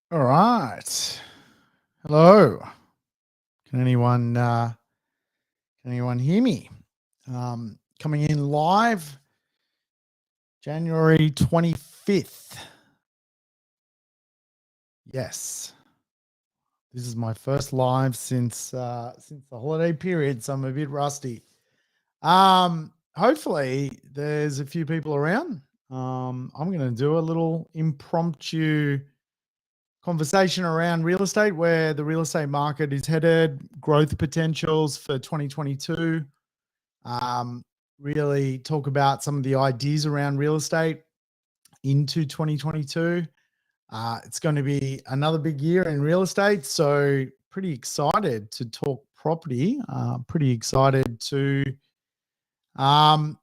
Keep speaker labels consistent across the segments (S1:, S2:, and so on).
S1: All right. Hello. Can anyone hear me? Coming in live January 25th. Yes. This is my first live since the holiday period, so I'm a bit rusty. Hopefully there's a few people around. I'm going to do a little impromptu conversation around real estate, where the real estate market is headed, growth potentials for 2022. Um, really talk about some of the ideas around real estate into 2022. It's going to be another big year in real estate, so pretty excited to talk property. Pretty excited to um,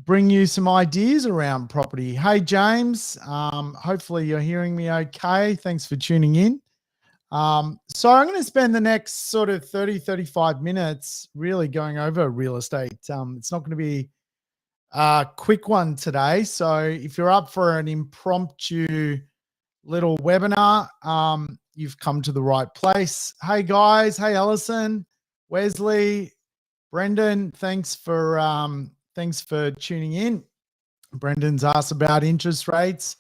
S1: bring you some ideas around property. Hey, James. Hopefully you're hearing me okay. Thanks for tuning in. So I'm going to spend the next sort of 35 minutes really going over real estate. It's not going to be a quick one today. So if you're up for an impromptu little webinar, you've come to the right place. Hey guys, hey Alison, Wesley, Brendan, thanks for tuning in. Brendan's asked about interest rates.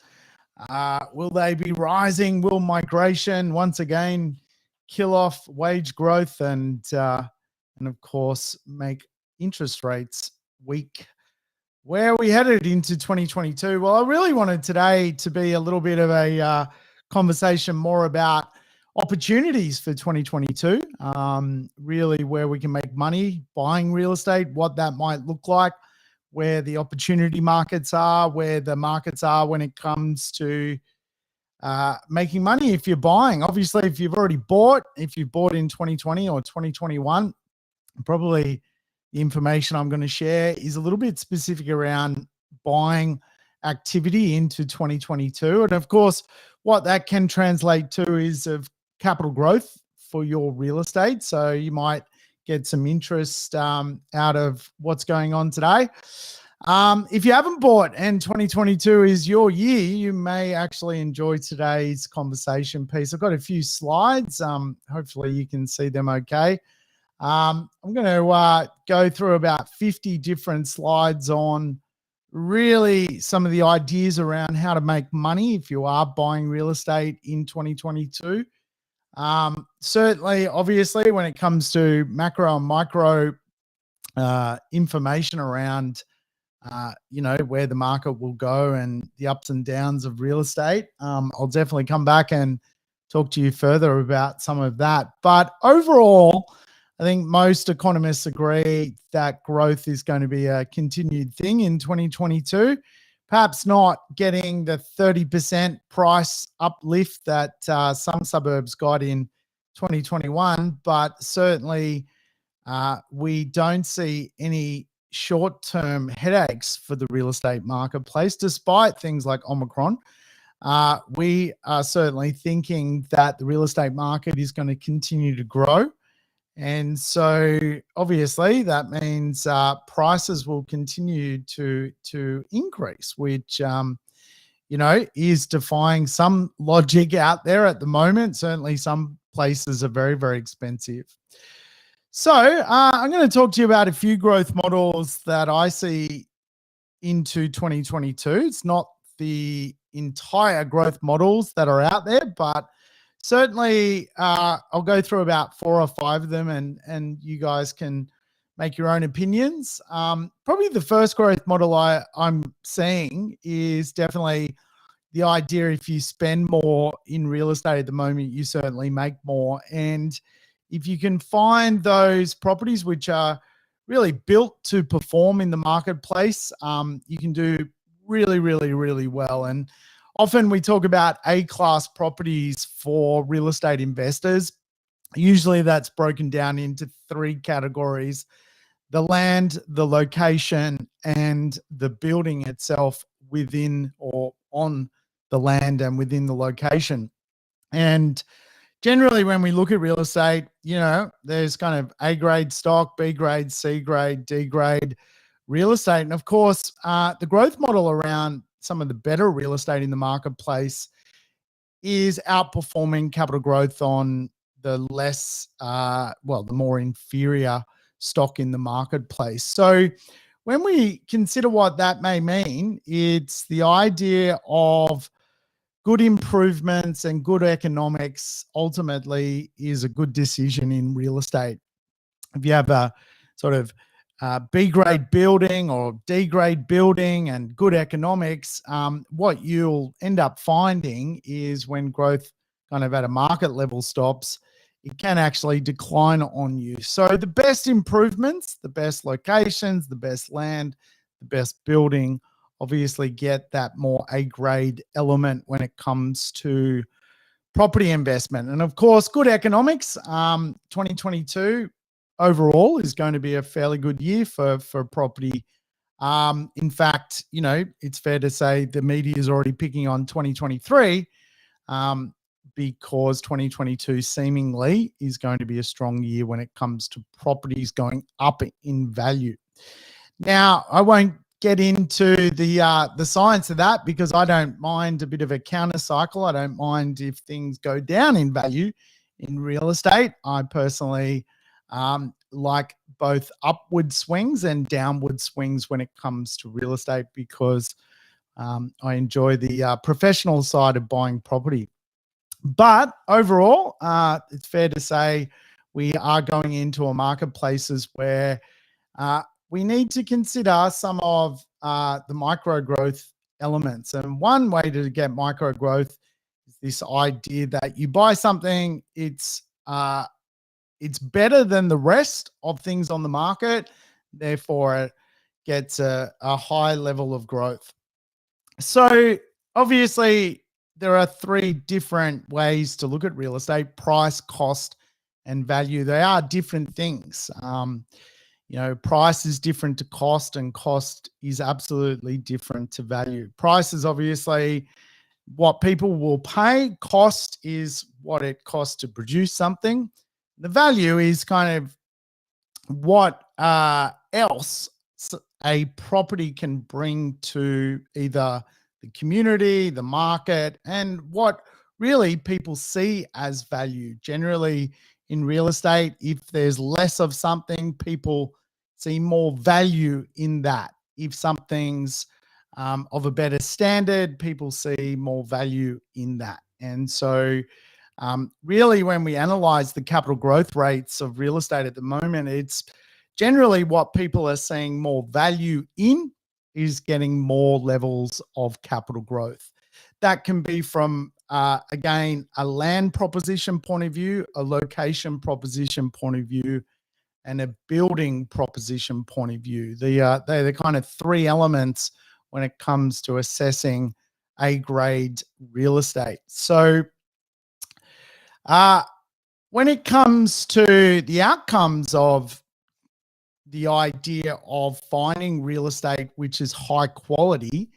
S1: Will they be rising? Will migration once again kill off wage growth and of course make interest rates weak? Where are we headed into 2022? Well, I really wanted today to be a little bit of a conversation more about opportunities for 2022. Really, where we can make money buying real estate, what that might look like, where the opportunity markets are, where the markets are when it comes to making money if you're buying. Obviously, if you've already bought, if you bought in 2020 or 2021, probably the information I'm going to share is a little bit specific around buying activity into 2022. And of course, what that can translate to is of capital growth for your real estate. So you might get some interest out of what's going on today. If you haven't bought and 2022 is your year, you may actually enjoy today's conversation piece. I've got a few slides. Hopefully you can see them okay. I'm going to go through about 50 different slides on really some of the ideas around how to make money if you are buying real estate in 2022. Certainly, obviously, when it comes to macro and micro information around where the market will go and the ups and downs of real estate. I'll definitely come back and talk to you further about some of that. But overall, I think most economists agree that growth is going to be a continued thing in 2022. Perhaps not getting the 30% price uplift that some suburbs got in 2021, but certainly we don't see any short-term headaches for the real estate marketplace, despite things like Omicron. We are certainly thinking that the real estate market is going to continue to grow. And so obviously that means prices will continue to increase, which, is defying some logic out there at the moment. Certainly some places are very, very expensive. So I'm going to talk to you about a few growth models that I see into 2022. It's not the entire growth models that are out there, but certainly I'll go through about 4 or 5 of them and you guys can make your own opinions. Probably the first growth model I'm seeing is definitely the idea if you spend more in real estate at the moment, you certainly make more. And if you can find those properties which are really built to perform in the marketplace, you can do really, really, really well. And often we talk about A-class properties for real estate investors. Usually that's broken down into 3 categories: the land, the location, and the building itself within or on the land and within the location. And generally, when we look at real estate, there's kind of A grade stock, B grade, C grade, D grade real estate. And of course, the growth model around some of the better real estate in the marketplace is outperforming capital growth on the less, the more inferior stock in the marketplace. So when we consider what that may mean, it's the idea of good improvements and good economics ultimately is a good decision in real estate. If you have a sort of B grade building or D grade building and good economics, what you'll end up finding is when growth kind of at a market level stops, it can actually decline on you. So the best improvements, the best locations, the best land, the best building obviously get that more A grade element when it comes to property investment. And of course, good economics. 2022 overall is going to be a fairly good year for property. In fact, it's fair to say the media is already picking on 2023 because 2022 seemingly is going to be a strong year when it comes to properties going up in value. Now, I won't get into the science of that because I don't mind a bit of a counter cycle. I don't mind if things go down in value in real estate. I personally like both upward swings and downward swings when it comes to real estate because I enjoy the professional side of buying property. But overall, it's fair to say we are going into a marketplaces where we need to consider some of the micro growth elements. And one way to get micro growth is this idea that you buy something, it's better than the rest of things on the market, therefore it gets a high level of growth. So obviously there are three different ways to look at real estate: price, cost, and value. They are different things. Price is different to cost, and cost is absolutely different to value. Price is obviously what people will pay. Cost is what it costs to produce something. The value is kind of what else a property can bring to either the community, the market, and what really people see as value. Generally, in real estate, if there's less of something, people see more value in that. If something's of a better standard, people see more value in that. And so really, when we analyze the capital growth rates of real estate at the moment, it's generally what people are seeing more value in is getting more levels of capital growth. That can be from, again, a land proposition point of view, a location proposition point of view, and a building proposition point of view. They're the kind of three elements when it comes to assessing A-grade real estate. So when it comes to the outcomes of the idea of finding real estate which is high quality,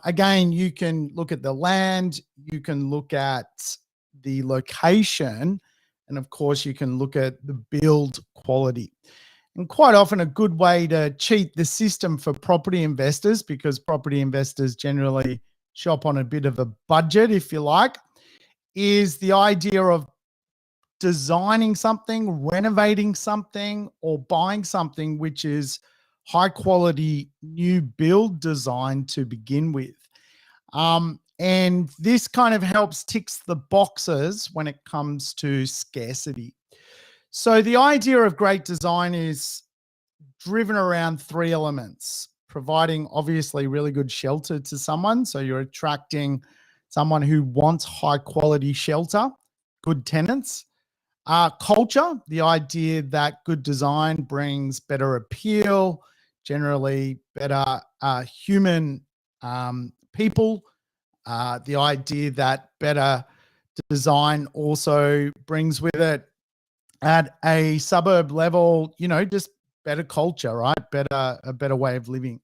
S1: again, you can look at the land, you can look at the location, and of course, you can look at the build quality. And quite often a good way to cheat the system for property investors, because property investors generally shop on a bit of a budget, if you like, is the idea of designing something, renovating something, or buying something which is high quality new build design to begin with. And this kind of helps ticks the boxes when it comes to scarcity. So the idea of great design is driven around three elements: providing obviously really good shelter to someone. So you're attracting someone who wants high quality shelter, good tenants. Culture, the idea that good design brings better appeal, generally better human people. The idea that better design also brings with it, at a suburb level, just better culture, right? A better way of living.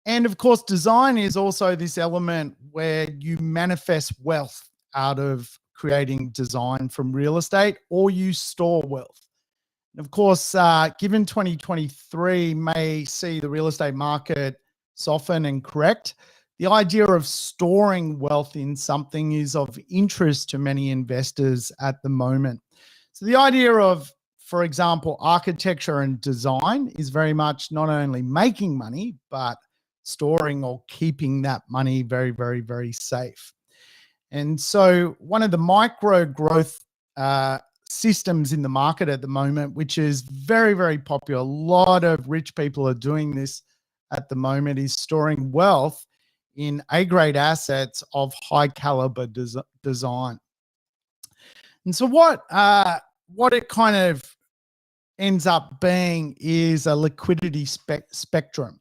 S1: And of course, design is also this element where you manifest wealth out of creating design from real estate, or you store wealth. And of course, given 2023 may see the real estate market soften and correct, the idea of storing wealth in something is of interest to many investors at the moment. So the idea of, for example, architecture and design is very much not only making money, but storing or keeping that money very, very, very safe. And so one of the micro growth systems in the market at the moment, which is very, very popular, a lot of rich people are doing this at the moment, is storing wealth in A-grade assets of high caliber design. And so what it kind of ends up being is a liquidity spectrum.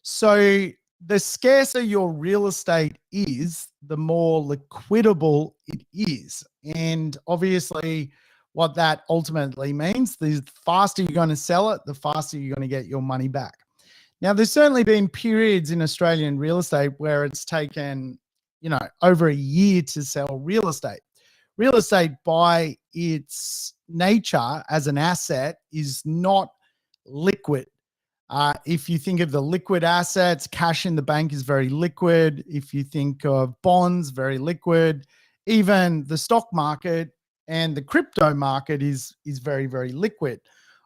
S1: So the scarcer your real estate is, the more liquidable it is. And obviously what that ultimately means, the faster you're going to sell it, the faster you're going to get your money back. Now, there's certainly been periods in Australian real estate where it's taken, over a year to sell real estate. Real estate, by its nature as an asset, is not liquid. If you think of the liquid assets, cash in the bank is very liquid. If you think of bonds, very liquid. Even the stock market and the crypto market is very, very liquid.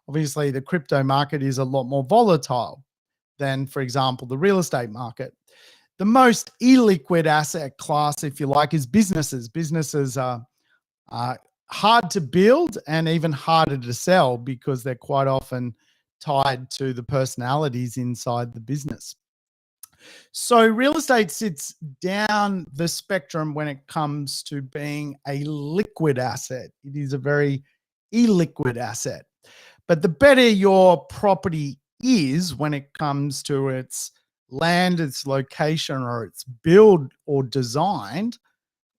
S1: Obviously, the crypto market is a lot more volatile than, for example, the real estate market. The most illiquid asset class, if you like, is businesses. Businesses are hard to build and even harder to sell because they're quite often tied to the personalities inside the business. So real estate sits down the spectrum when it comes to being a liquid asset. It is a very illiquid asset. But the better your property is when it comes to its land, its location, or its build or designed,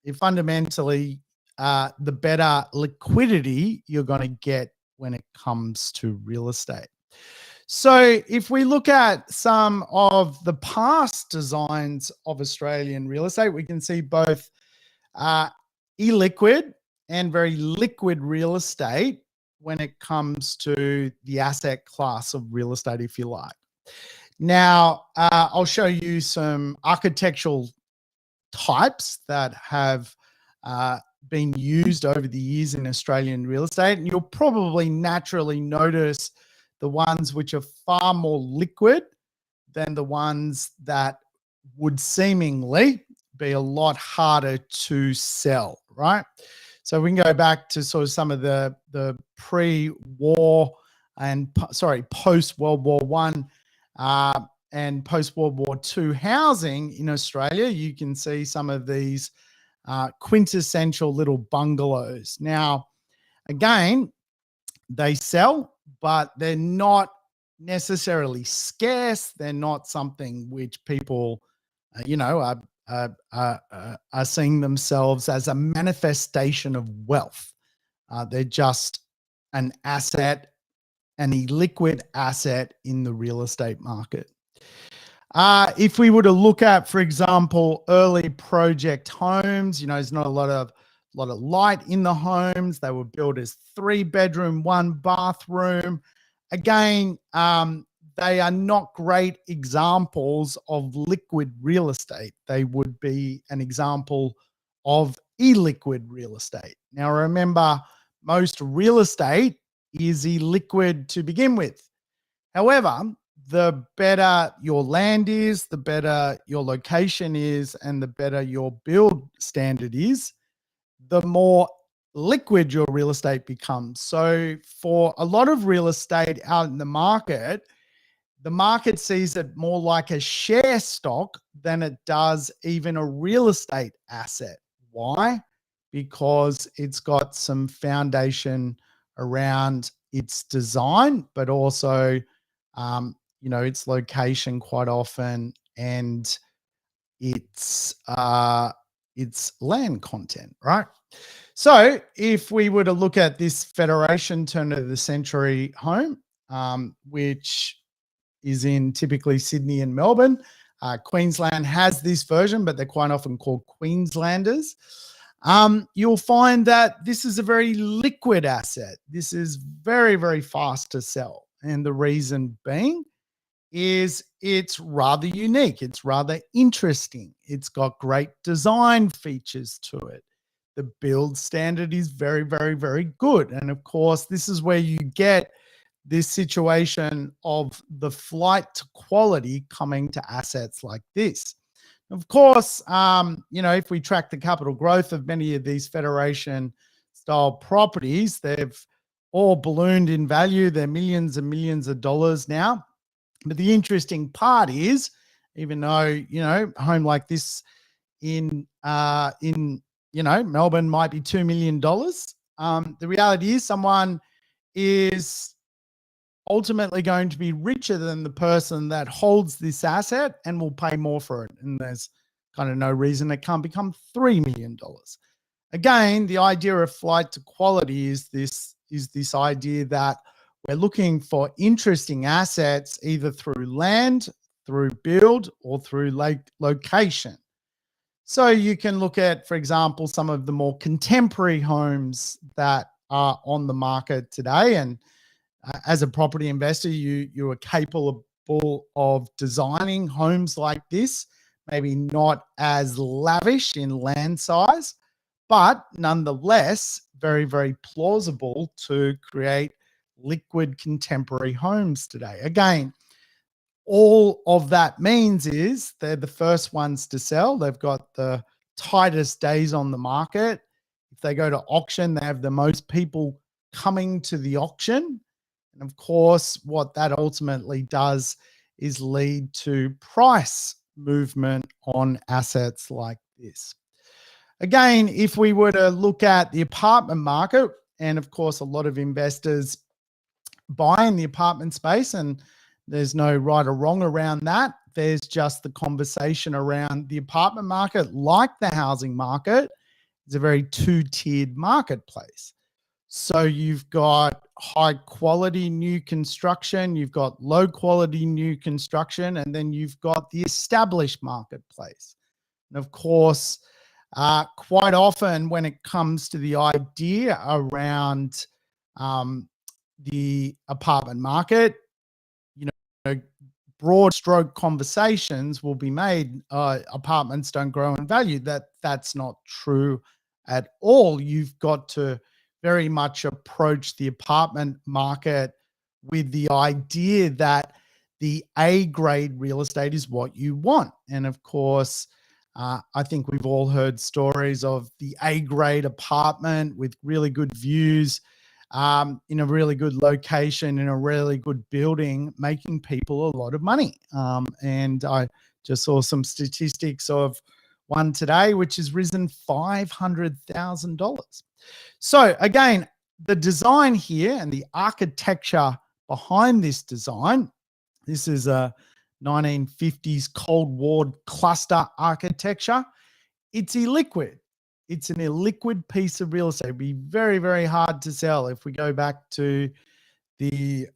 S1: it fundamentally the better liquidity you're going to get when it comes to real estate. So if we look at some of the past designs of Australian real estate, we can see both illiquid and very liquid real estate when it comes to the asset class of real estate, if you like. Now, I'll show you some architectural types that have been used over the years in Australian real estate. And you'll probably naturally notice the ones which are far more liquid than the ones that would seemingly be a lot harder to sell, right? So we can go back to sort of some of the pre-war and post-World War One and post-World War II housing in Australia. You can see some of these quintessential little bungalows. Now, again, they sell, but they're not necessarily scarce. They're not something which people, are seeing themselves as a manifestation of wealth. They're just an asset, an illiquid asset in the real estate market. If we were to look at, for example, early project homes, there's not a lot of light in the homes. They were built as 3-bedroom, 1-bathroom. Again, they are not great examples of liquid real estate. They would be an example of illiquid real estate. Now, remember, most real estate is illiquid to begin with. However, the better your land is, the better your location is, and the better your build standard is, the more liquid your real estate becomes. So for a lot of real estate out in the market sees it more like a share stock than it does even a real estate asset. Why? Because it's got some foundation around its design, but also, its location quite often, and its land content, right? So if we were to look at this Federation turn of the century home, which is in typically Sydney and Melbourne, Queensland has this version, but they're quite often called Queenslanders. You'll find that this is a very liquid asset. This is very, very fast to sell. And the reason being is it's rather unique. It's rather interesting. It's got great design features to it. The build standard is very, very, very good. And of course, this is where you get this situation of the flight to quality coming to assets like this. Of course, if we track the capital growth of many of these federation style properties, they've all ballooned in value. They're millions and millions of dollars now. But the interesting part is, even though, a home like this in Melbourne might be $2 million, the reality is someone is ultimately going to be richer than the person that holds this asset and will pay more for it. And there's kind of no reason it can't become $3 million. Again, the idea of flight to quality is this idea that we're looking for interesting assets either through land, through build, or through location. So you can look at, for example, some of the more contemporary homes that are on the market today. And as a property investor, you are capable of designing homes like this, maybe not as lavish in land size, but nonetheless, very, very plausible to create liquid contemporary homes today. Again, all of that means is they're the first ones to sell. They've got the tightest days on the market. If they go to auction, they have the most people coming to the auction. And of course, what that ultimately does is lead to price movement on assets like this. Again, if we were to look at the apartment market, and of course, a lot of investors buy in the apartment space, and there's no right or wrong around that. There's just the conversation around the apartment market, like the housing market. It's a very two-tiered marketplace. So you've got high quality new construction, you've got low quality new construction, and then you've got the established marketplace. And of course, quite often when it comes to the idea around the apartment market, broad stroke conversations will be made. Apartments don't grow in value. That's not true at all. You've got to very much approach the apartment market with the idea that the A grade real estate is what you want. And of course, I think we've all heard stories of the A grade apartment with really good views, in a really good location, in a really good building, making people a lot of money. And I just saw some statistics of one today, which has risen $500,000. So again, the design here and the architecture behind this design, this is a 1950s Cold War cluster architecture. It's illiquid. It's an illiquid piece of real estate. It'd be very, very hard to sell. If we go back to the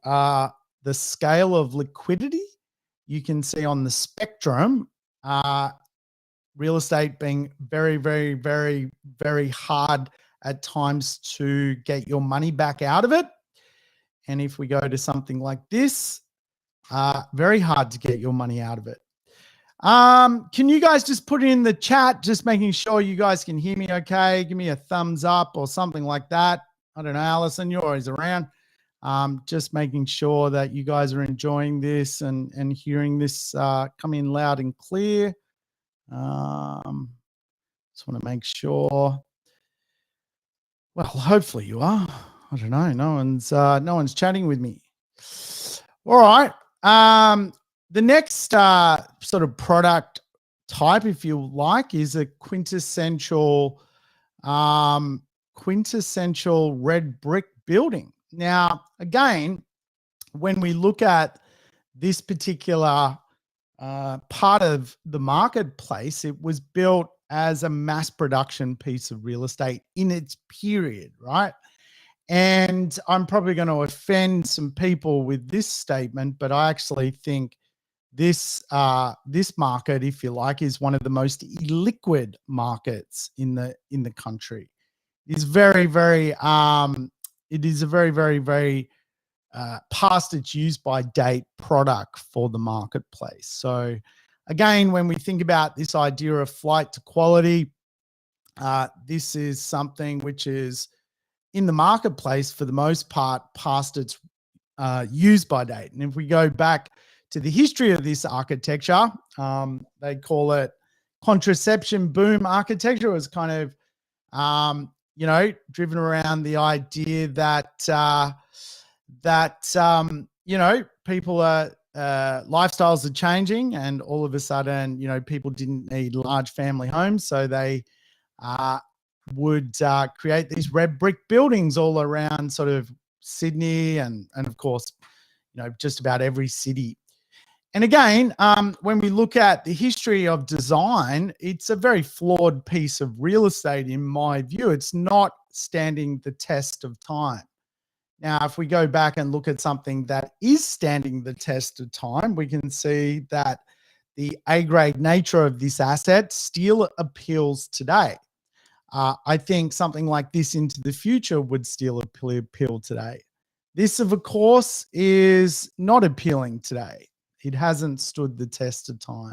S1: scale of liquidity, you can see on the spectrum, real estate being very, very, very, very hard at times to get your money back out of it. And if we go to something like this, very hard to get your money out of it. Can you guys just put it in the chat, just making sure you guys can hear me okay? Give me a thumbs up or something like that. I don't know, Alison, you're always around. Just making sure that you guys are enjoying this and hearing this come in loud and clear. Just want to make sure. Well, hopefully you are. I don't know. No one's chatting with me. All right. The next sort of product type, if you like, is a quintessential red brick building. Now, again, when we look at this particular part of the marketplace, it was built as a mass production piece of real estate in its period, right? And I'm probably going to offend some people with this statement, but I actually think this market, if you like, is one of the most illiquid markets in the country. It's very, very it is a very, very, very past its use by date product for the marketplace. So again, when we think about this idea of flight to quality, this is something which is in the marketplace for the most part past its use by date. And if we go back to the history of this architecture, they call it contraception boom architecture. It was kind of driven around the idea that people are lifestyles are changing, and all of a sudden, people didn't need large family homes, so they would create these red brick buildings all around sort of Sydney and of course, just about every city. And again, when we look at the history of design, it's a very flawed piece of real estate in my view. It's not standing the test of time. Now, if we go back and look at something that is standing the test of time, we can see that the A-grade nature of this asset still appeals today. I think something like this into the future would still appeal today. This, of course, is not appealing today. It hasn't stood the test of time.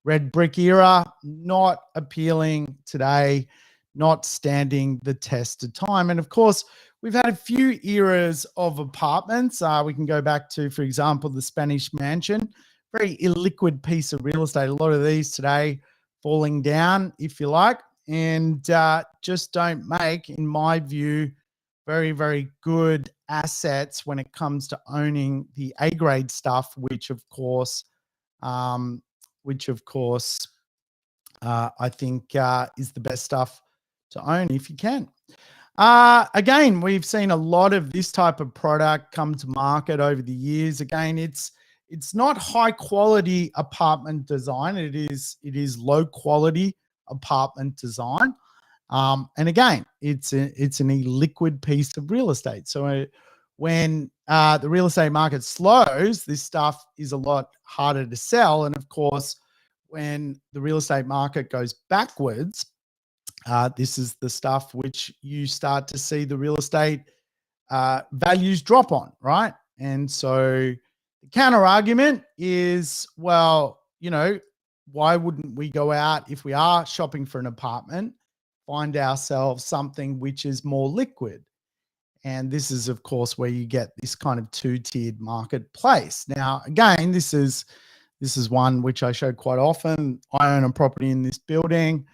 S1: Red brick era, not appealing today, not standing the test of time. And of course, we've had a few eras of apartments. We can go back to, for example, the Spanish mansion, very illiquid piece of real estate. A lot of these today falling down, if you like, and just don't make, in my view, very, very good assets when it comes to owning the A-grade stuff, which of course, I think is the best stuff to own if you can. Again, we've seen a lot of this type of product come to market over the years. Again, it's not high quality apartment design. It is low quality apartment design. And again, it's an illiquid piece of real estate. So when the real estate market slows, this stuff is a lot harder to sell. And of course, when the real estate market goes backwards, this is the stuff which you start to see the real estate values drop on, right? And so the counter argument is, well, why wouldn't we go out if we are shopping for an apartment, find ourselves something which is more liquid? And this is, of course, where you get this kind of two-tiered marketplace. Now, again, this is one which I show quite often. I own a property in this building.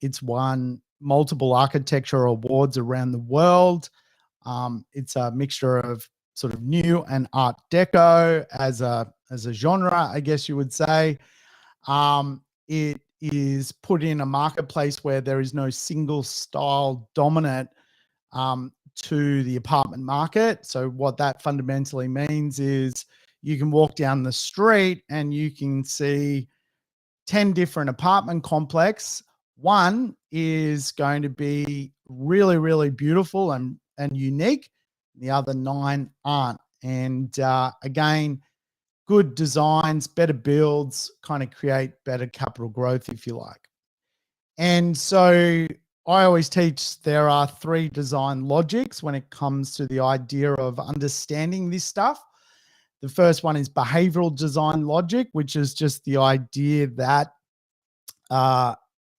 S1: It's won multiple architecture awards around the world. It's a mixture of sort of new and Art Deco as a genre, I guess you would say. It is put in a marketplace where there is no single style dominant to the apartment market. So what that fundamentally means is you can walk down the street and you can see 10 different apartment complexes. One is going to be really, really beautiful and unique. The other 9 aren't. And again, good designs, better builds kind of create better capital growth, if you like. And so I always teach there are 3 design logics when it comes to the idea of understanding this stuff. The first one is behavioral design logic, which is just the idea that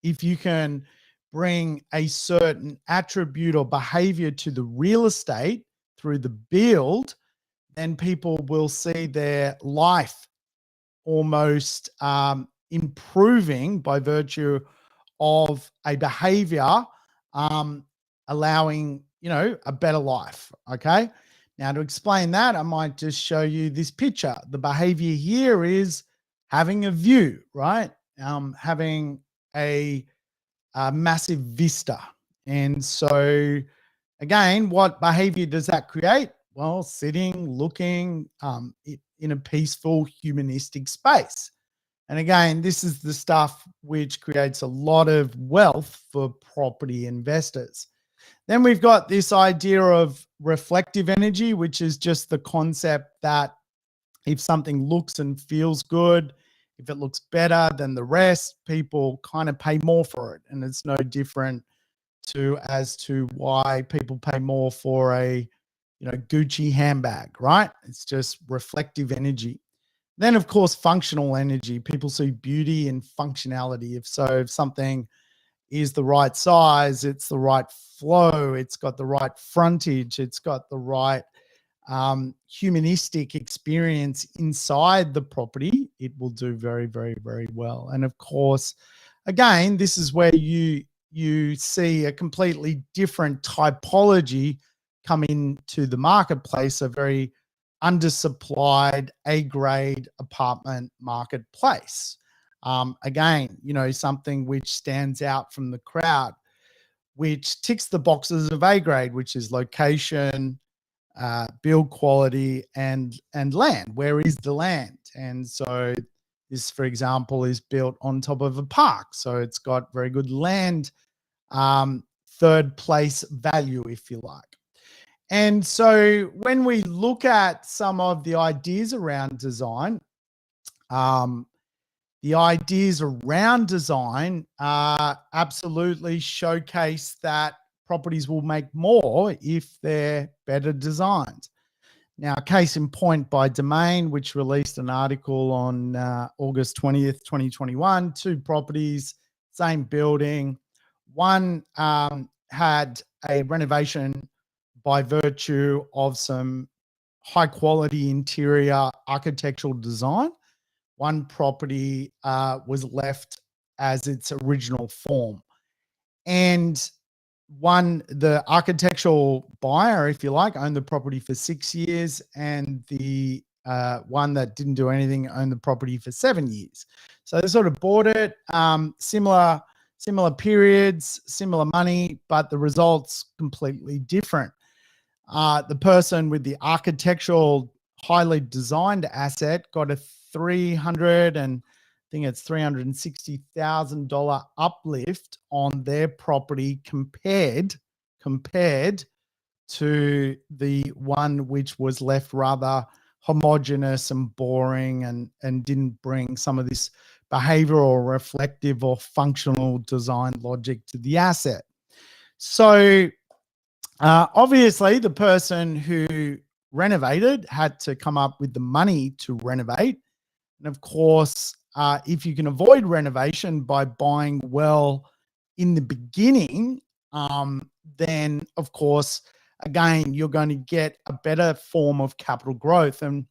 S1: if you can bring a certain attribute or behavior to the real estate through the build, then people will see their life almost improving by virtue of a behavior allowing, a better life. Okay. Now, to explain that, I might just show you this picture. The behavior here is having a view, right? Having a massive vista. And so, again, what behavior does that create? Well, sitting, looking in a peaceful, humanistic space. And again, this is the stuff which creates a lot of wealth for property investors. Then we've got this idea of reflective energy, which is just the concept that if something looks and feels good, if it looks better than the rest, people kind of pay more for it. And it's no different as to why people pay more for a Gucci handbag, right? It's just reflective energy. Then, of course, functional energy. People see beauty and functionality. If something is the right size, it's the right flow, it's got the right frontage, it's got the right humanistic experience inside the property, it will do very, very, very well. And of course, again, this is where you see a completely different typology come into the marketplace, a very undersupplied A-grade apartment marketplace. Again, something which stands out from the crowd, which ticks the boxes of A-grade, which is location, build quality, and land. Where is the land? And so this, for example, is built on top of a park. So it's got very good land, third place value, if you like. And so when we look at some of the ideas around design, absolutely showcase that properties will make more if they're better designed. Now, case in point by Domain, which released an article on August 20th, 2021, 2 properties, same building. One had a renovation by virtue of some high quality interior architectural design. One property was left as its original form. And the architectural buyer, if you like, owned the property for 6 years, and the one that didn't do anything owned the property for 7 years. So they sort of bought it, similar periods, similar money, but the results completely different. The person with the architectural highly designed asset got a $360,000 uplift on their property compared to the one which was left rather homogenous and boring and didn't bring some of this behavioral, reflective, or functional design logic to the asset. So obviously the person who renovated had to come up with the money to renovate. And of course, if you can avoid renovation by buying well in the beginning, then of course, again, you're going to get a better form of capital growth. And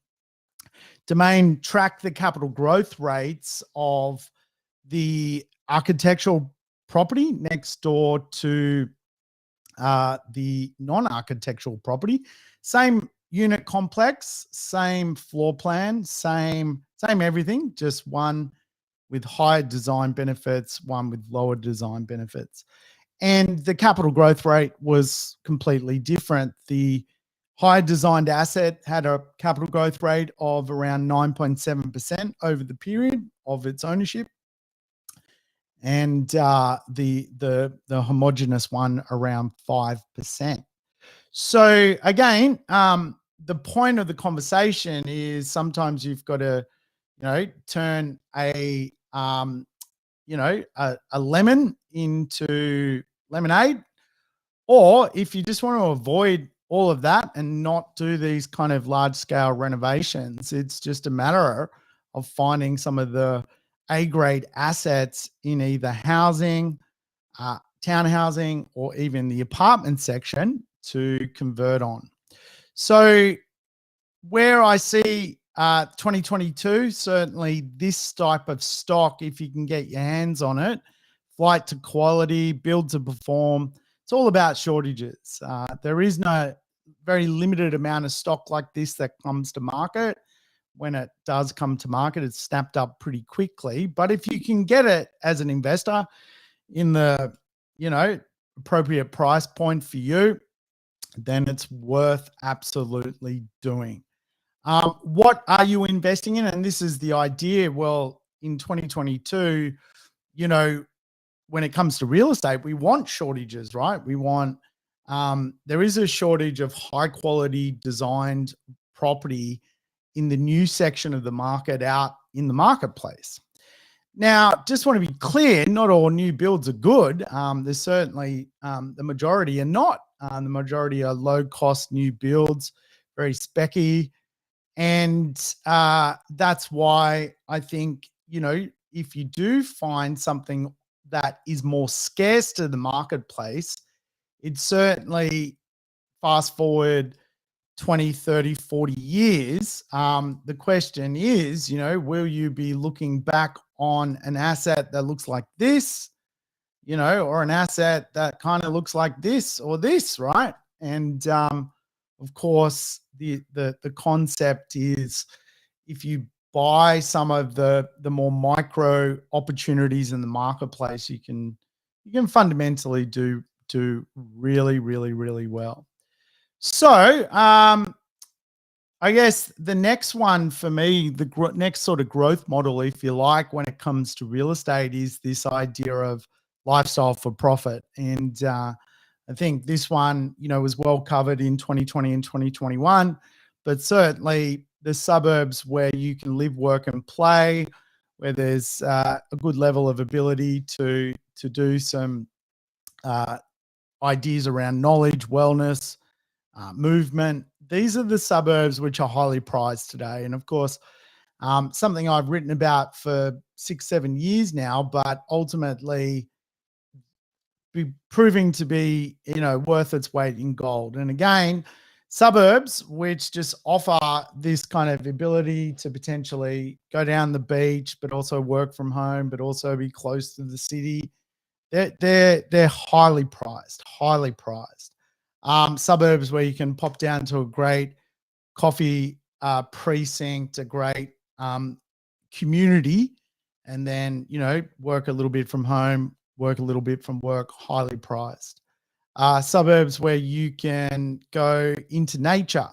S1: Domain track the capital growth rates of the architectural property next door to the non-architectural property. Same unit complex, same floor plan, same everything, just one with higher design benefits, one with lower design benefits. And the capital growth rate was completely different. The higher designed asset had a capital growth rate of around 9.7% over the period of its ownership, and the homogeneous one around 5%. So again, the point of the conversation is sometimes you've got to, turn a lemon into lemonade, or if you just want to avoid all of that and not do these kind of large scale renovations, it's just a matter of finding some of the A-grade assets in either housing, townhousing, or even the apartment section to convert on. So where I see 2022, certainly this type of stock, if you can get your hands on it, flight to quality, build to perform, it's all about shortages. There is no very limited amount of stock like this that comes to market. When it does come to market, it's snapped up pretty quickly. But if you can get it as an investor in the, appropriate price point for you, then it's worth absolutely doing. What are you investing in? And this is the idea. Well, in 2022, when it comes to real estate, we want shortages, right? We want, there is a shortage of high quality designed property in the new section of the market out in the marketplace. Now, just want to be clear, not all new builds are good. There's certainly the majority are not. The majority are low-cost new builds, very specky. And that's why I think, if you do find something that is more scarce to the marketplace, it's certainly fast forward 20, 30, 40 years. The question is, will you be looking back on an asset that looks like this, or an asset that kind of looks like this or this, right? And of course, the concept is, if you buy some of the more micro opportunities in the marketplace, you can fundamentally do really, really, really well. So I guess the next one for me, the next sort of growth model, if you like, when it comes to real estate, is this idea of lifestyle for profit. And I think this one, was well covered in 2020 and 2021, but certainly the suburbs where you can live, work, and play, where there's a good level of ability to do some ideas around knowledge, wellness, movement. These are the suburbs which are highly prized today. And of course, something I've written about for 6-7 years now, but ultimately be proving to be, worth its weight in gold. And again, suburbs which just offer this kind of ability to potentially go down the beach, but also work from home, but also be close to the city. They're highly prized, highly prized. Suburbs where you can pop down to a great coffee precinct, a great community, and then, work a little bit from home, work a little bit from work, highly prized. Suburbs where you can go into nature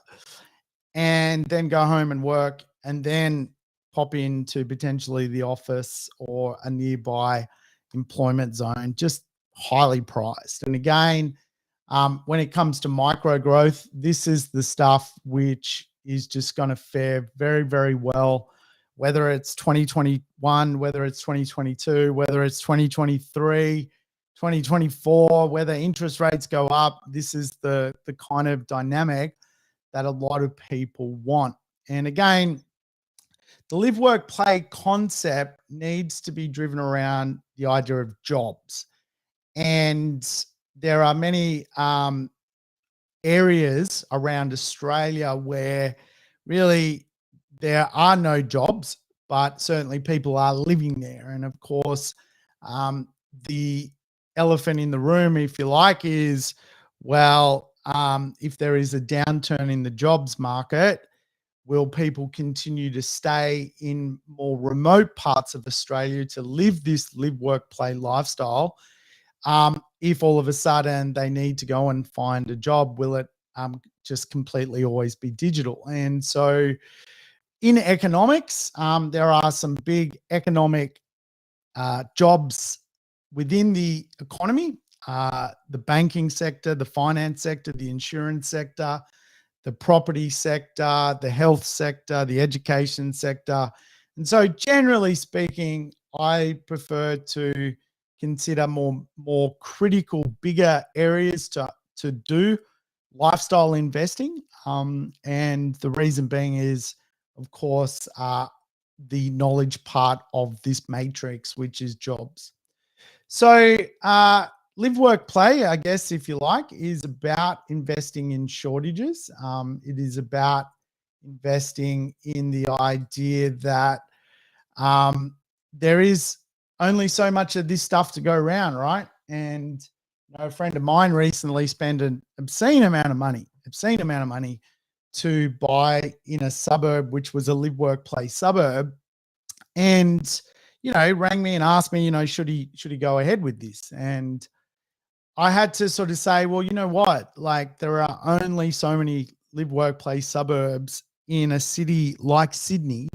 S1: and then go home and work, and then pop into potentially the office or a nearby employment zone, just highly prized. And again, when it comes to micro growth, this is the stuff which is just going to fare very, very well, whether it's 2021, whether it's 2022, whether it's 2023, 2024, whether interest rates go up. This is the kind of dynamic that a lot of people want. And again, the live, work, play concept needs to be driven around the idea of jobs. And there are many areas around Australia where really there are no jobs, but certainly people are living there. And of course, the elephant in the room, if you like, is, well, if there is a downturn in the jobs market, will people continue to stay in more remote parts of Australia to live this live, work, play lifestyle? If all of a sudden they need to go and find a job, will it just completely always be digital? And so in economics, there are some big economic jobs within the economy, the banking sector, the finance sector, the insurance sector, the property sector, the health sector, the education sector. And so generally speaking, I prefer to consider more critical, bigger areas to do lifestyle investing. And the reason being is, of course, the knowledge part of this matrix, which is jobs. So live, work, play, I guess, if you like, is about investing in shortages. It is about investing in the idea that there is only so much of this stuff to go around, right? And a friend of mine recently spent an obscene amount of money to buy in a suburb, which was a live, work, play suburb. And, rang me and asked me, should he go ahead with this? And I had to sort of say, well, you know what? Like, there are only so many live, work, play suburbs in a city like Sydney.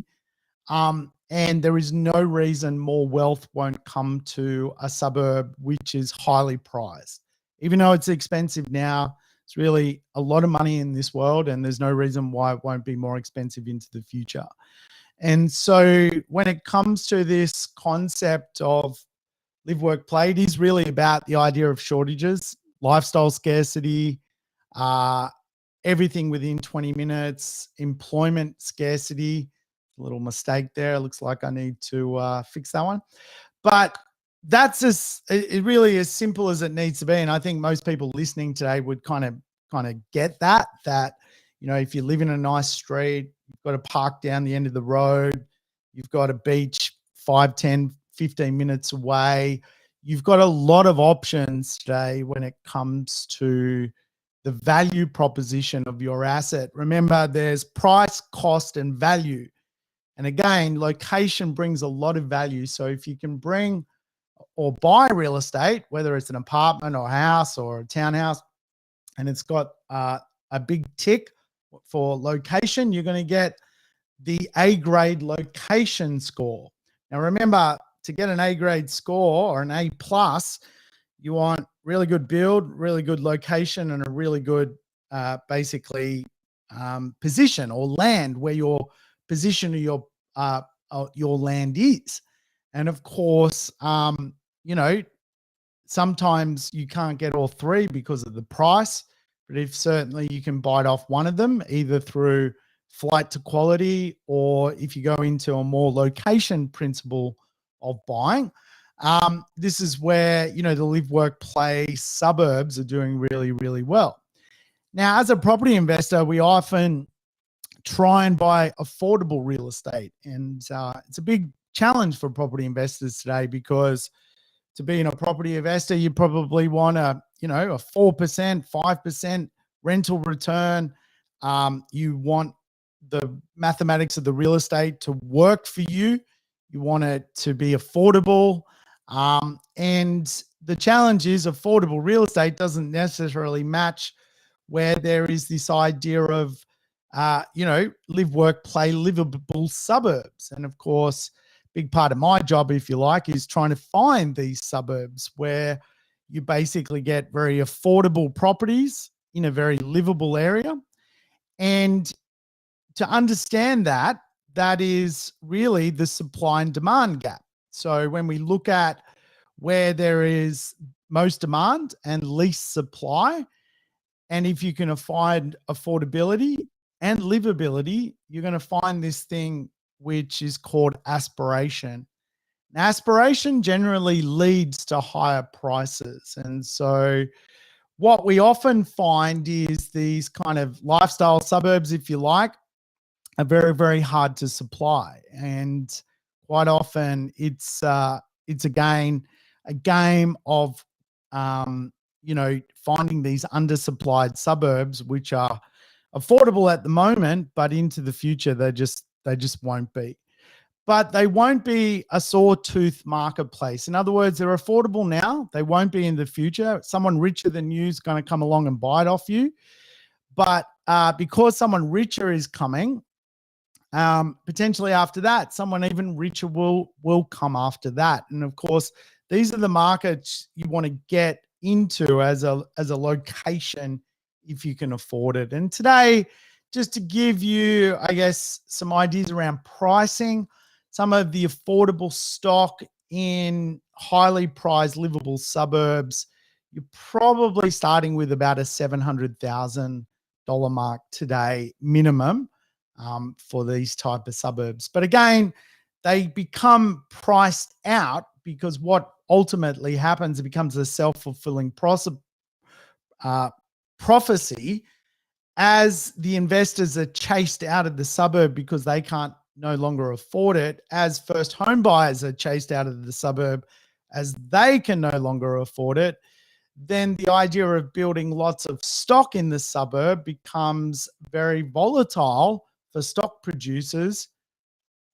S1: And there is no reason more wealth won't come to a suburb which is highly prized. Even though it's expensive now, it's really a lot of money in this world, and there's no reason why it won't be more expensive into the future. And so when it comes to this concept of live, work, play, it is really about the idea of shortages, lifestyle scarcity, uh, everything within 20 minutes, employment scarcity. A little mistake there. It looks like I need to fix that one. But that's it really as simple as it needs to be. And I think most people listening today would kind of get that, if you live in a nice street, you've got a park down the end of the road, you've got a beach 5, 10, 15 minutes away. You've got a lot of options today when it comes to the value proposition of your asset. Remember, there's price, cost, and value. And again, location brings a lot of value. So if you can bring or buy real estate, whether it's an apartment or house or a townhouse, and it's got a big tick for location, you're going to get the A-grade location score. Now, remember, to get an A-grade score or an A+, you want really good build, really good location, and a really good, position or land where your position of your land is. And of course, sometimes you can't get all three because of the price, but if certainly you can bite off one of them, either through flight to quality, or if you go into a more location principle of buying, this is where, the live, work, play suburbs are doing really, really well. Now, as a property investor, we often try and buy affordable real estate. And it's a big challenge for property investors today, because to be a property investor, you probably want a 4%, 5% rental return. You want the mathematics of the real estate to work for you. You want it to be affordable. And the challenge is affordable real estate doesn't necessarily match where there is this idea of, live, work, play, livable suburbs. And of course, big part of my job, if you like, is trying to find these suburbs where you basically get very affordable properties in a very livable area. And to understand that, that is really the supply and demand gap. So when we look at where there is most demand and least supply, and if you can find affordability and livability, you're going to find this thing which is called aspiration. And aspiration generally leads to higher prices. And so what we often find is these kind of lifestyle suburbs, if you like, are very, very hard to supply. And quite often it's again a game of finding these undersupplied suburbs which are affordable at the moment, but into the future they just won't be. But they won't be a sawtooth marketplace. In other words, they're affordable now. They won't be in the future. Someone richer than you is going to come along and buy it off you. But because someone richer is coming, potentially after that, someone even richer will come after that. And of course, these are the markets you want to get into as a location if you can afford it. And today, just to give you, I guess, some ideas around pricing, some of the affordable stock in highly prized livable suburbs, you're probably starting with about a $700,000 mark today minimum for these type of suburbs. But again, they become priced out because what ultimately happens, it becomes a self-fulfilling prophecy as the investors are chased out of the suburb because they can't no longer afford it, as first home buyers are chased out of the suburb as they can no longer afford it. Then the idea of building lots of stock in the suburb becomes very volatile for stock producers,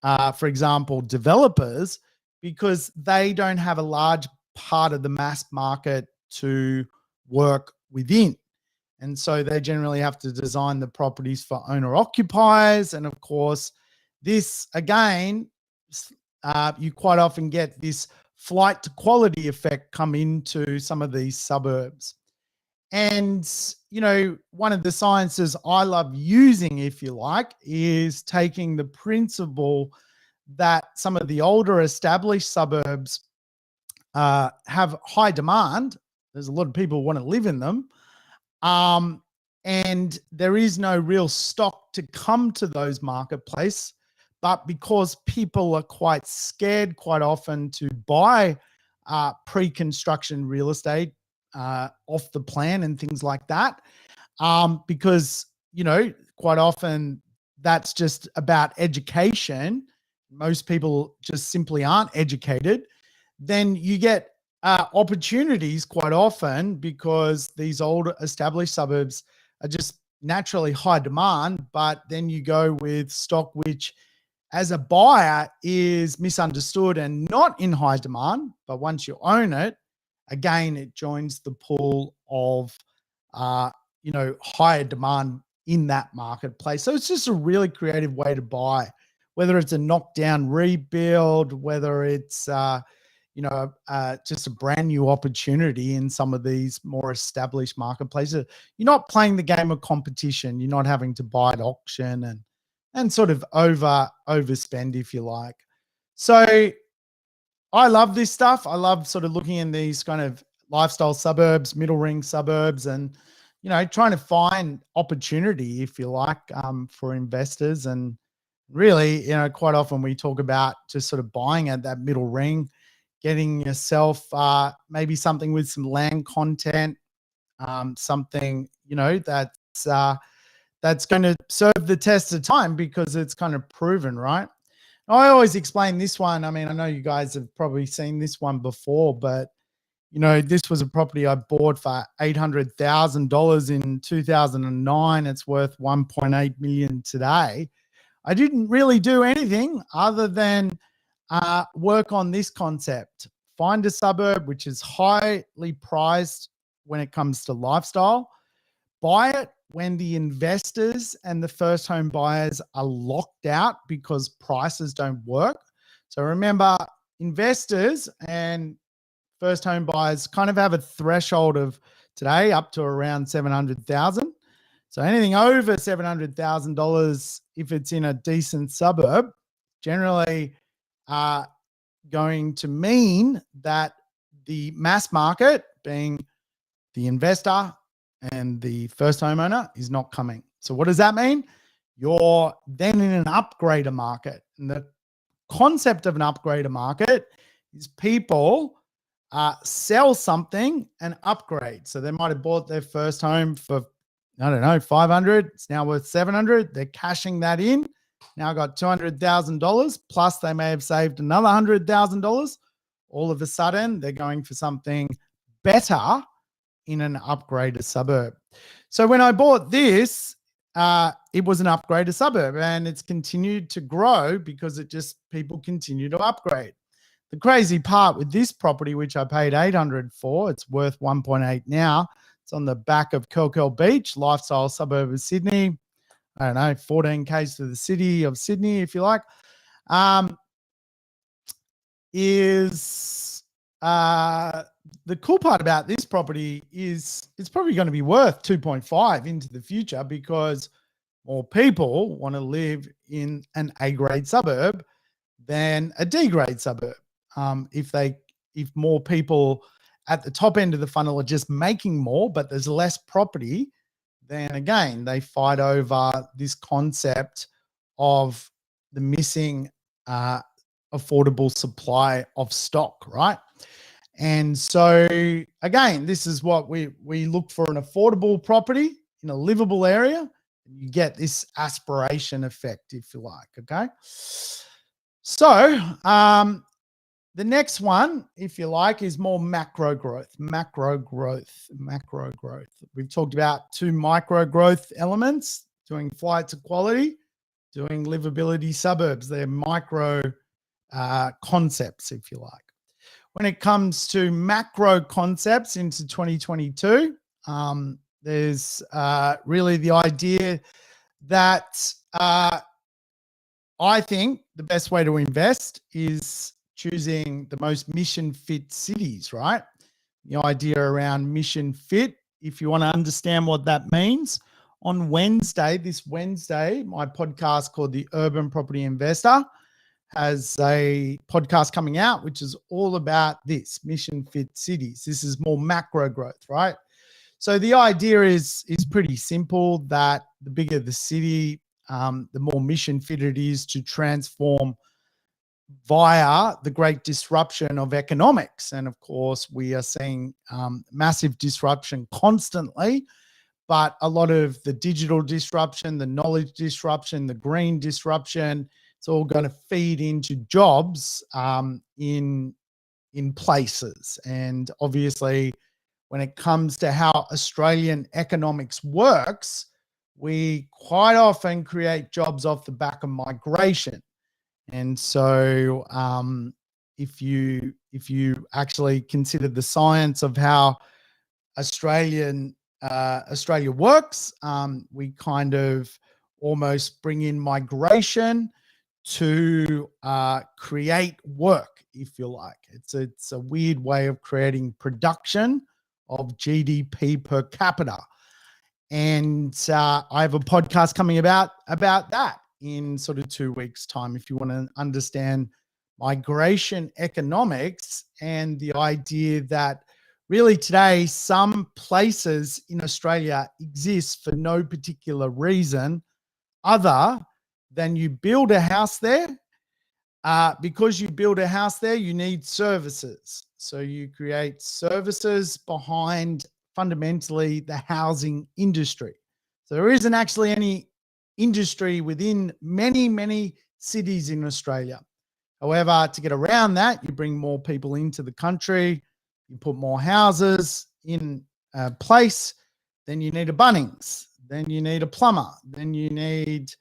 S1: for example, developers, because they don't have a large part of the mass market to work within. And so they generally have to design the properties for owner occupiers. And of course, this again, you quite often get this flight to quality effect come into some of these suburbs. And, one of the sciences I love using, if you like, is taking the principle that some of the older established suburbs have high demand. There's a lot of people who want to live in them. And there is no real stock to come to those marketplaces. But because people are quite scared quite often to buy pre-construction real estate off the plan and things like that, because, quite often that's just about education. Most people just simply aren't educated. Then you get opportunities quite often because these old established suburbs are just naturally high demand, but then you go with stock which as a buyer is misunderstood and not in high demand, but once you own it, again, it joins the pool of, higher demand in that marketplace. So it's just a really creative way to buy, whether it's a knockdown rebuild, whether it's, just a brand new opportunity in some of these more established marketplaces. You're not playing the game of competition. You're not having to buy at auction and sort of overspend, if you like. So I love this stuff. I love sort of looking in these kind of lifestyle suburbs, middle ring suburbs, and trying to find opportunity, if you like, for investors. And really, quite often we talk about just sort of buying at that middle ring, getting yourself maybe something with some land content, something that's going to serve the test of time because it's kind of proven, right? I always explain this one. I mean, I know you guys have probably seen this one before, but this was a property I bought for $800,000 in 2009. It's worth 1.8 million today. I didn't really do anything other than work on this concept. Find a suburb which is highly prized when it comes to lifestyle. Buy it when the investors and the first home buyers are locked out because prices don't work. So remember, investors and first home buyers kind of have a threshold of today up to around 700,000. So anything over $700,000, if it's in a decent suburb, generally going to mean that the mass market, being the investor and the first homeowner, is not coming. So what does that mean? You're then in an upgrader market. And the concept of an upgrader market is people sell something and upgrade. So they might have bought their first home for, I don't know, 500. It's now worth 700. They're cashing that in. Now got $200,000, plus they may have saved another $100,000. All of a sudden, they're going for something better in an upgraded suburb. So when I bought this, it was an upgraded suburb, and it's continued to grow because people continue to upgrade. The crazy part with this property, which I paid $800 for, it's worth 1.8 now. It's on the back of Curl Beach, lifestyle suburb of Sydney. I don't know, 14 k's to the city of Sydney, if you like. The cool part about this property is it's probably going to be worth 2.5 into the future because more people want to live in an A-grade suburb than a D-grade suburb. If more people at the top end of the funnel are just making more, but there's less property, then again, they fight over this concept of the missing affordable supply of stock, right? And so again, this is what we look for: an affordable property in a livable area. You get this aspiration effect, if you like, okay? So the next one, if you like, is more macro growth. We've talked about two micro growth elements: doing flight to quality, doing livability suburbs. They're micro concepts, if you like. When it comes to macro concepts into 2022, there's really the idea that I think the best way to invest is choosing the most mission fit cities, right? The idea around mission fit if you want to understand what that means, on Wednesday, this Wednesday, my podcast called The Urban Property Investor has a podcast coming out, which is all about this mission fit cities. This is more macro growth, right? So the idea is pretty simple, that the bigger the city, the more mission fit it is to transform via the great disruption of economics. And of course, we are seeing massive disruption constantly, but a lot of the digital disruption, the knowledge disruption, the green disruption, it's all going to feed into jobs in places. And obviously, when it comes to how Australian economics works, we quite often create jobs off the back of migration. And so if you actually consider the science of how Australia works, we kind of almost bring in migration to create work, if you like. It's a weird way of creating production of GDP per capita. And I have a podcast coming about that in sort of 2 weeks' time, if you want to understand migration economics and the idea that really today some places in Australia exist for no particular reason other than you build a house there. Because you build a house there, you need services. So you create services behind fundamentally the housing industry. So there isn't actually any industry within many, many cities in Australia. However, to get around that, you bring more people into the country, you put more houses in place, then you need a Bunnings, then you need a plumber, then you need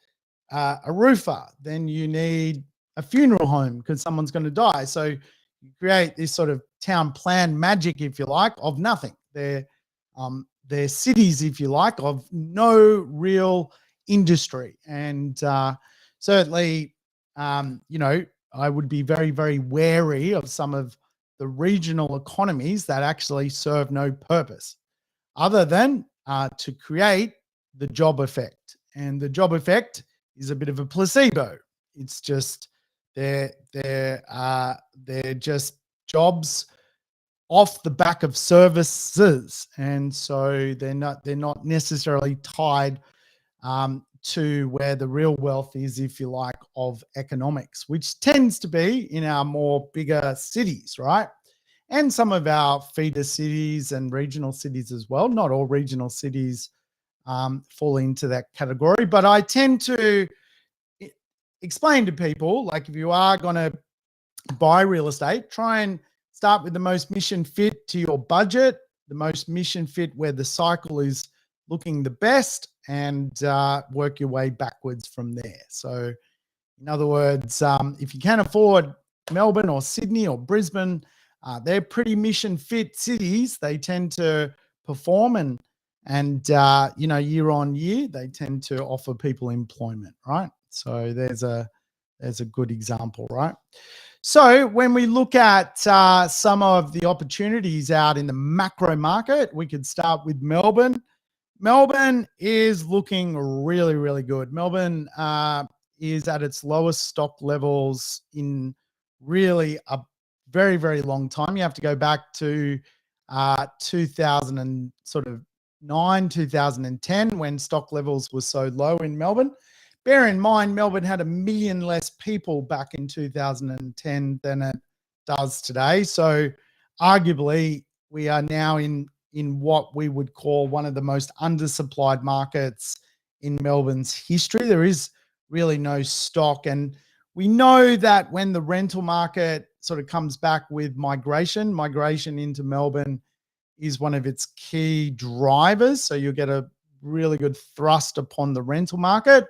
S1: a roofer, then you need a funeral home because someone's going to die. So you create this sort of town plan magic, if you like, of nothing. They're cities, if you like, of no real industry. And certainly, I would be very, very wary of some of the regional economies that actually serve no purpose other than to create the job effect. And the job effect is a bit of a placebo. It's just they're just jobs off the back of services, and so they're not necessarily tied to where the real wealth is, if you like, of economics, which tends to be in our more bigger cities, right? And some of our feeder cities and regional cities as well. Not all regional cities fall into that category, but I tend to explain to people, like, if you are going to buy real estate, try and start with the most mission fit to your budget, the most mission fit where the cycle is looking the best, and work your way backwards from there. So in other words, if you can afford Melbourne or Sydney or Brisbane, they're pretty mission fit cities. They tend to perform and year on year, they tend to offer people employment, right? So there's a good example, right? So when we look at some of the opportunities out in the macro market, we could start with Melbourne. Melbourne is looking really, really good. Melbourne is at its lowest stock levels in really a very, very long time. You have to go back to 2009, 2010, when stock levels were so low in Melbourne. Bear in mind, Melbourne had 1 million less people back in 2010 than it does today. So arguably, we are now in what we would call one of the most undersupplied markets in Melbourne's history. There is really no stock. And we know that when the rental market sort of comes back with migration into Melbourne is one of its key drivers. So you'll get a really good thrust upon the rental market.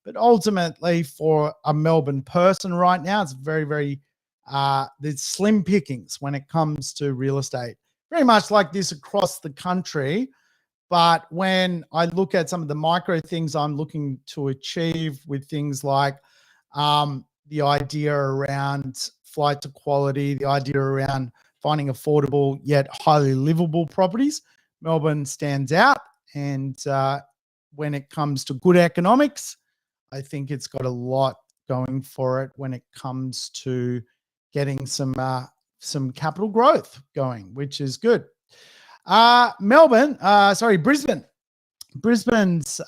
S1: But ultimately, for a Melbourne person right now, it's very, very, there's slim pickings when it comes to real estate. Very much like this across the country. But when I look at some of the micro things I'm looking to achieve with things like the idea around flight to quality, the idea around finding affordable yet highly livable properties, Melbourne stands out. And when it comes to good economics, I think it's got a lot going for it when it comes to getting some capital growth going, which is good. Brisbane. Brisbane's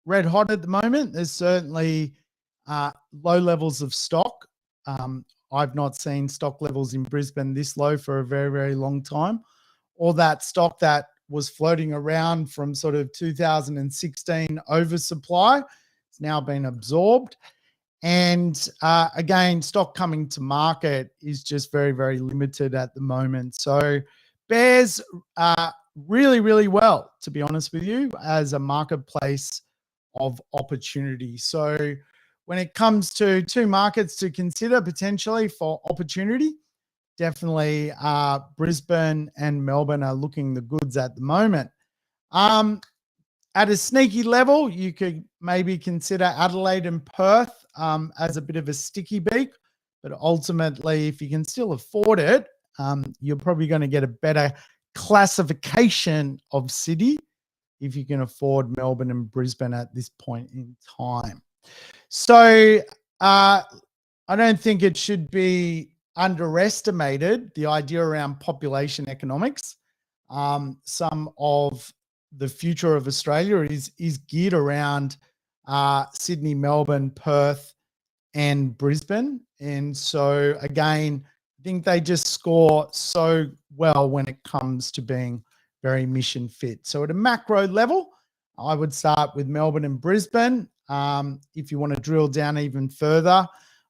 S1: red hot at the moment. There's certainly low levels of stock. I've not seen stock levels in Brisbane this low for a very, very long time. All that stock that was floating around from sort of 2016 oversupply, it's now been absorbed. And again, stock coming to market is just very, very limited at the moment. So bears really, really well, to be honest with you, as a marketplace of opportunity. So when it comes to two markets to consider potentially for opportunity, definitely Brisbane and Melbourne are looking the goods at the moment. At a sneaky level, you could maybe consider Adelaide and Perth as a bit of a sticky beak, but ultimately, if you can still afford it, you're probably going to get a better classification of city if you can afford Melbourne and Brisbane at this point in time. So I don't think it should be underestimated, the idea around population economics. Some of the future of Australia is geared around Sydney, Melbourne, Perth, and Brisbane. And so again, I think they just score so well when it comes to being very mission fit. So at a macro level, I would start with Melbourne and Brisbane. If you want to drill down even further,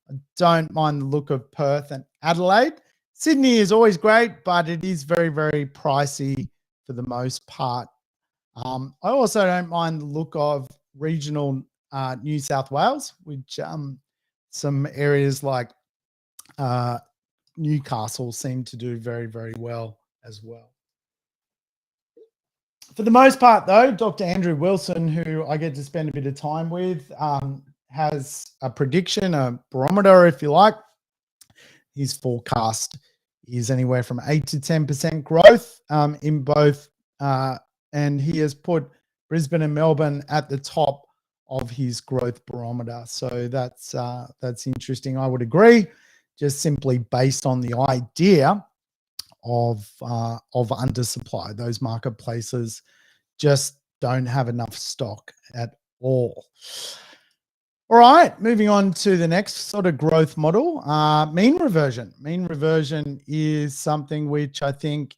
S1: I don't mind the look of Perth and Adelaide. Sydney is always great, but it is very, very pricey for the most part. I also don't mind the look of regional New South Wales, which some areas like Newcastle seem to do very, very well as well. For the most part, though, Dr. Andrew Wilson, who I get to spend a bit of time with, has a prediction, a barometer, if you like. His forecast is anywhere from 8 to 10% growth in both, and he has put Brisbane and Melbourne at the top of his growth barometer. So that's interesting. I would agree, just simply based on the idea of undersupply. Those marketplaces just don't have enough stock at all. All right, moving on to the next sort of growth model, mean reversion. Mean reversion is something which I think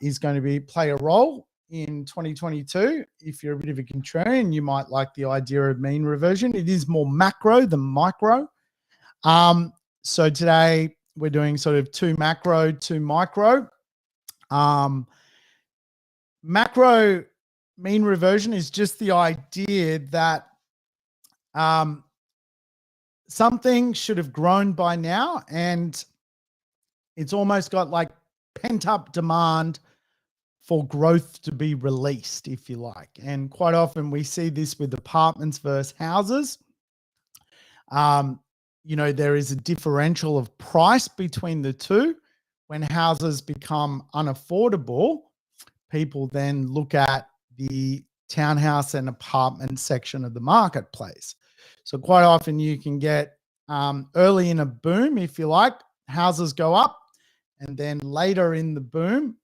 S1: is going to play a role in 2022. If you're a bit of a contrarian, you might like the idea of mean reversion. It is more macro than micro. So today we're doing sort of two macro, two micro. Macro mean reversion is just the idea that something should have grown by now, and it's almost got like pent up demand for growth to be released, if you like. And quite often we see this with apartments versus houses. There is a differential of price between the two. When houses become unaffordable, people then look at the townhouse and apartment section of the marketplace. So quite often you can get early in a boom, if you like, houses go up, and then later in the boom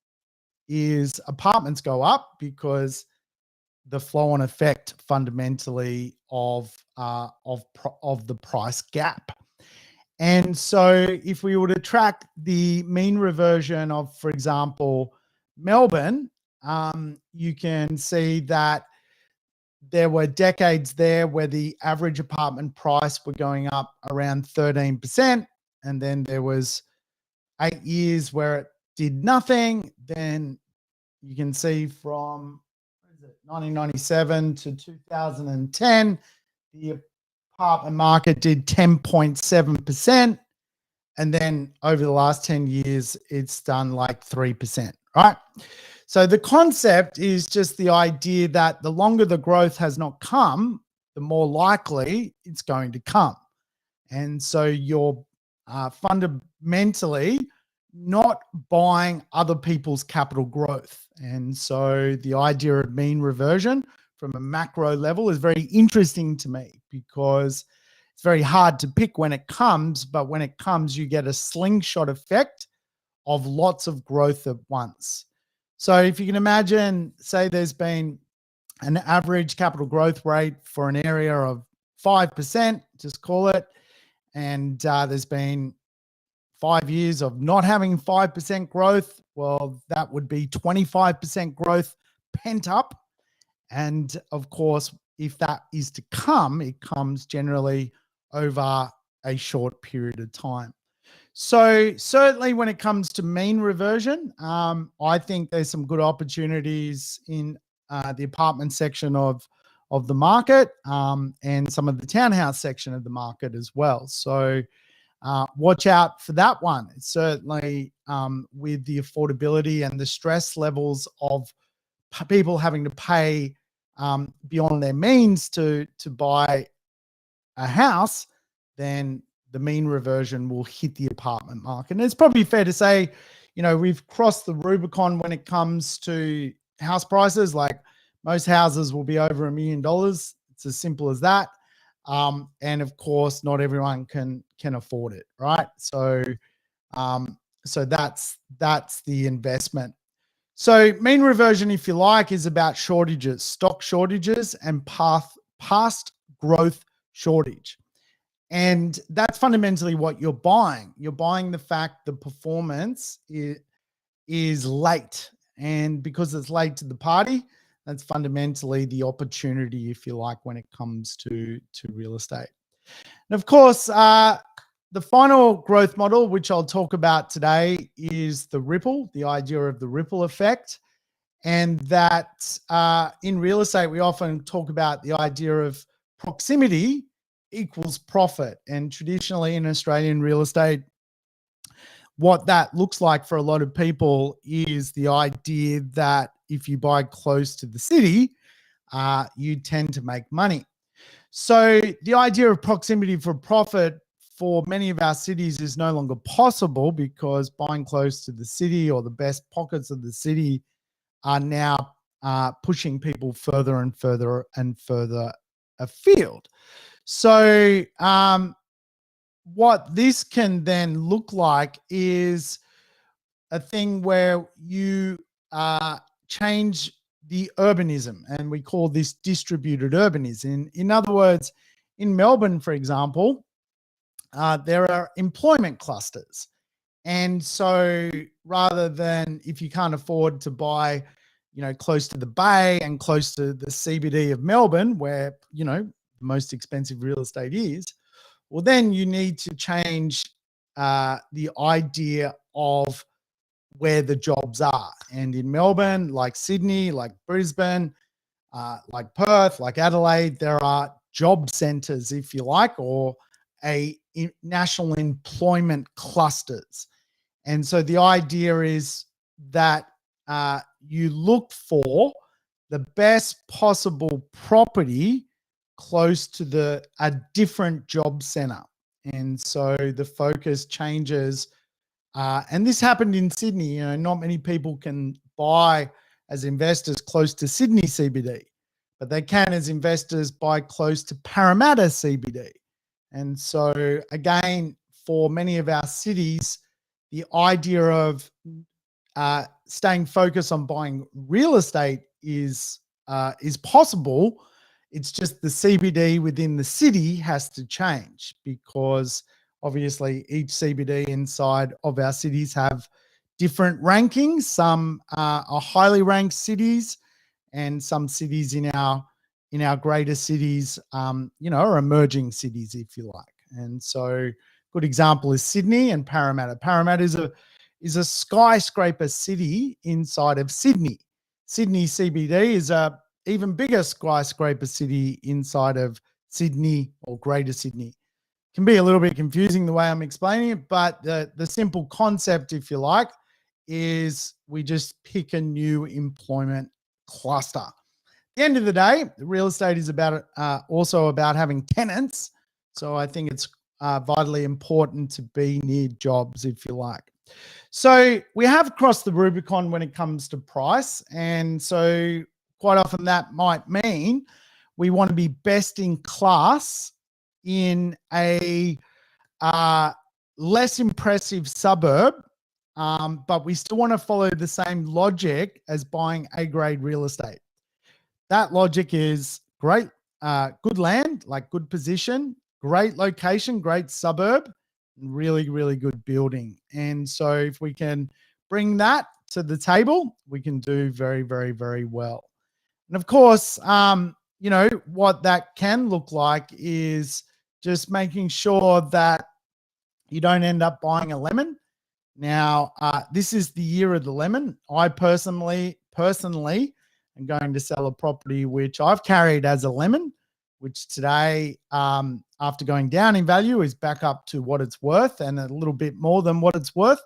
S1: is apartments go up because the flow-on effect fundamentally of the price gap. And so if we were to track the mean reversion of, for example, Melbourne, you can see that there were decades there where the average apartment price were going up around 13%. And then there was 8 years where it did nothing. Then you can see from 1997 to 2010, the apartment market did 10.7%. And then over the last 10 years, it's done like 3%, right? So the concept is just the idea that the longer the growth has not come, the more likely it's going to come. And so you're fundamentally not buying other people's capital growth. And so the idea of mean reversion from a macro level is very interesting to me, because it's very hard to pick when it comes, but when it comes, you get a slingshot effect of lots of growth at once. So if you can imagine, say there's been an average capital growth rate for an area of 5%, just call it, and there's been 5 years of not having 5% growth, well, that would be 25% growth pent up. And of course, if that is to come, it comes generally over a short period of time. So certainly when it comes to mean reversion, I think there's some good opportunities in the apartment section of the market, and some of the townhouse section of the market as well. So watch out for that one. It's certainly with the affordability and the stress levels of people having to pay beyond their means to buy a house, then the mean reversion will hit the apartment market. And it's probably fair to say, we've crossed the Rubicon when it comes to house prices. Like, most houses will be over $1 million. It's as simple as that. And of course, not everyone can afford it, right? So that's the investment. So mean reversion, if you like, is about shortages, stock shortages, and past growth shortage. And that's fundamentally what you're buying. You're buying the fact the performance is late. And because it's late to the party, that's fundamentally the opportunity, if you like, when it comes to real estate. And of course, the final growth model, which I'll talk about today, is the ripple, the idea of the ripple effect. And that in real estate, we often talk about the idea of proximity equals profit. And traditionally in Australian real estate, what that looks like for a lot of people is the idea that if you buy close to the city, you tend to make money. So the idea of proximity for profit for many of our cities is no longer possible, because buying close to the city or the best pockets of the city are now pushing people further and further and further afield. So what this can then look like is a thing where you change the urbanism, and we call this distributed urbanism. In other words, in Melbourne, for example, there are employment clusters. And so rather than, if you can't afford to buy, close to the bay and close to the CBD of Melbourne, where, the most expensive real estate is, well, then you need to change the idea of where the jobs are. And in Melbourne, like Sydney, like Brisbane, like Perth, like Adelaide, there are job centers, if you like, or national employment clusters. And so the idea is that you look for the best possible property close to a different job center. And so the focus changes. And this happened in Sydney. Not many people can buy as investors close to Sydney CBD, but they can as investors buy close to Parramatta CBD. And so again, for many of our cities, the idea of staying focused on buying real estate is possible. It's just the CBD within the city has to change, because obviously each CBD inside of our cities have different rankings. Some are highly ranked cities, and some cities in our greater cities, are emerging cities, if you like. And so good example is Sydney and Parramatta. Parramatta is a skyscraper city inside of Sydney. Sydney CBD is a even bigger skyscraper city inside of Sydney or Greater Sydney. Can be a little bit confusing the way I'm explaining it, but the simple concept, if you like, is we just pick a new employment cluster. At the end of the day, real estate is also about having tenants. So I think it's vitally important to be near jobs, if you like. So we have crossed the Rubicon when it comes to price. And so quite often that might mean we want to be best in class in a less impressive suburb, but we still want to follow the same logic as buying A-grade real estate. That logic is great, good land, like good position, great location, great suburb, really, really good building. And so if we can bring that to the table, we can do very, very, very well. And of course, what that can look like is just making sure that you don't end up buying a lemon. Now, this is the year of the lemon. I personally am going to sell a property which I've carried as a lemon, which today, after going down in value, is back up to what it's worth and a little bit more than what it's worth.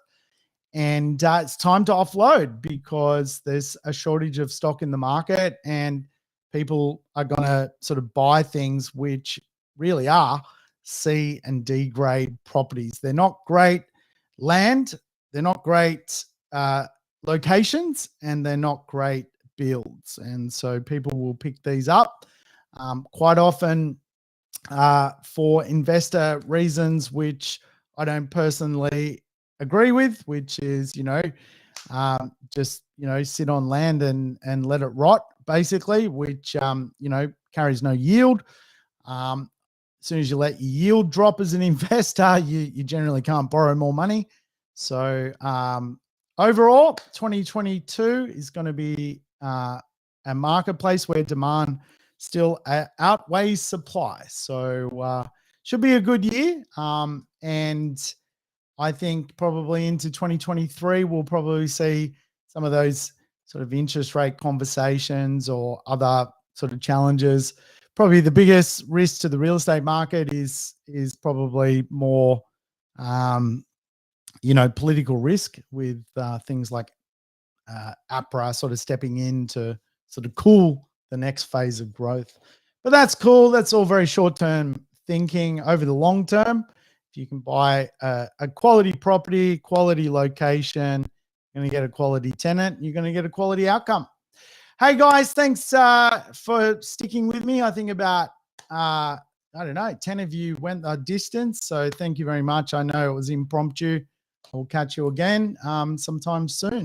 S1: And it's time to offload because there's a shortage of stock in the market and people are going to sort of buy things which really are C and D grade properties. They're not great land, they're not great locations, and they're not great builds. And so people will pick these up quite often for investor reasons, which I don't personally agree with, which is, just, sit on land and let it rot, basically, which, carries no yield. As soon as you let your yield drop as an investor, you generally can't borrow more money. So overall, 2022 is going to be a marketplace where demand still outweighs supply. So should be a good year. And I think probably into 2023, we'll probably see some of those sort of interest rate conversations or other sort of challenges. Probably the biggest risk to the real estate market is probably more, political risk with things like APRA sort of stepping in to sort of cool the next phase of growth. But that's cool. That's all very short-term thinking. Over the long term, if you can buy a quality property, quality location, you're going to get a quality tenant, you're going to get a quality outcome. Hey guys, thanks for sticking with me. I think about, 10 of you went the distance. So thank you very much. I know it was impromptu. We'll catch you again sometime soon.